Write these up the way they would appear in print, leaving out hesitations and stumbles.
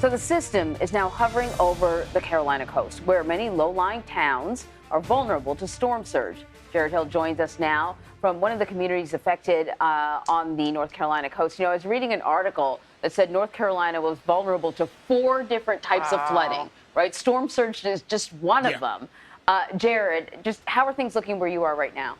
So the system is now hovering over the Carolina coast, where many low-lying towns are vulnerable to storm surge. Jared Hill joins us now from one of the communities affected on the North Carolina coast. You know, I was reading an article that said North Carolina was vulnerable to 4 different types of flooding, right? Storm surge is just one of them. Jared, just how are things looking where you are right now?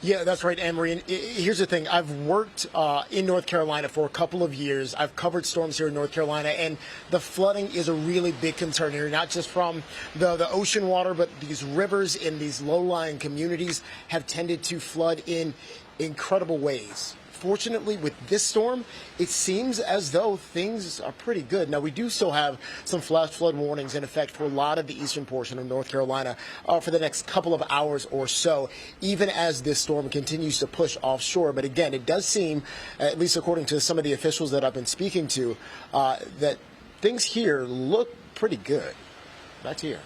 Yeah, that's right, Anne-Marie. And here's the thing. I've worked in North Carolina for a couple of years. I've covered storms here in North Carolina, and the flooding is a really big concern here, not just from the ocean water, but these rivers in these low-lying communities have tended to flood in incredible ways. Fortunately, with this storm, it seems as though things are pretty good. Now, we do still have some flash flood warnings in effect for a lot of the eastern portion of North Carolina for the next couple of hours or so, even as this storm continues to push offshore. But again, it does seem, at least according to some of the officials that I've been speaking to, that things here look pretty good. Back to you.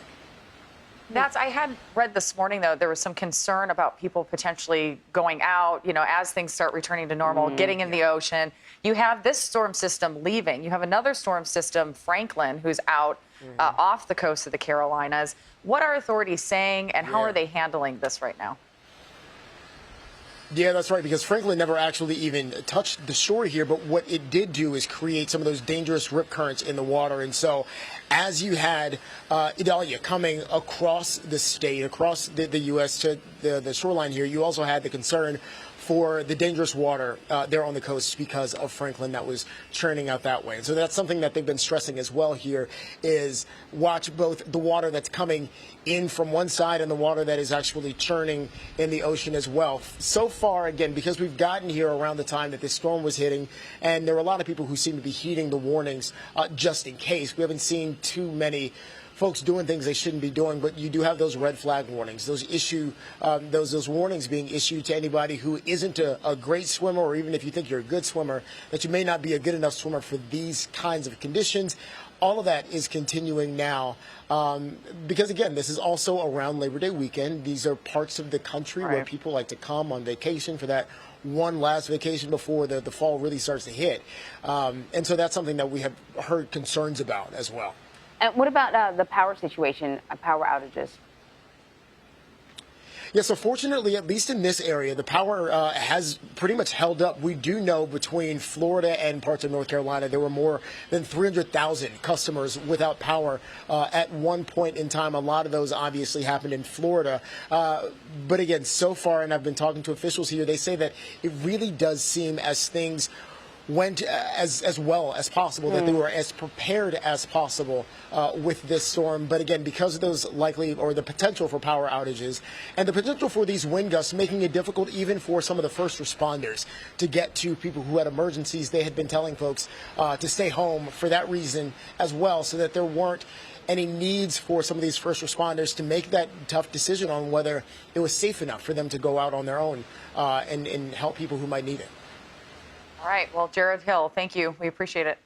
I had read this morning, though, there was some concern about people potentially going out, you know, as things start returning to normal, getting in the ocean. You have this storm system leaving. You have another storm system, Franklin, who's out off the coast of the Carolinas. What are authorities saying, and how are they handling this right now? Yeah, that's right, because Franklin never actually even touched the shore here, but what it did do is create some of those dangerous rip currents in the water. And so as you had Idalia coming across the state, across the U.S. to the shoreline here, you also had the concern for the dangerous water there on the coast because of Franklin that was churning out that way. And so that's something that they've been stressing as well here is watch both the water that's coming in from one side and the water that is actually churning in the ocean as well. So far, again, because we've gotten here around the time that this storm was hitting, and there were a lot of people who seem to be heeding the warnings just in case. We haven't seen too many folks doing things they shouldn't be doing, but you do have those red flag warnings, those warnings being issued to anybody who isn't a great swimmer, or even if you think you're a good swimmer, that you may not be a good enough swimmer for these kinds of conditions. All of that is continuing now because, again, this is also around Labor Day weekend. These are parts of the country where people like to come on vacation for that one last vacation before the fall really starts to hit. And so that's something that we have heard concerns about as well. And what about the power situation, power outages? Yeah, so fortunately, at least in this area, the power has pretty much held up. We do know between Florida and parts of North Carolina, there were more than 300,000 customers without power at one point in time. A lot of those obviously happened in Florida. But again, so far, and I've been talking to officials here, they say that it really does seem as things went as well as possible, that they were as prepared as possible with this storm. But again, because of those likely or the potential for power outages and the potential for these wind gusts making it difficult even for some of the first responders to get to people who had emergencies, they had been telling folks to stay home for that reason as well, so that there weren't any needs for some of these first responders to make that tough decision on whether it was safe enough for them to go out on their own and help people who might need it. All right. Well, Jared Hill, thank you. We appreciate it.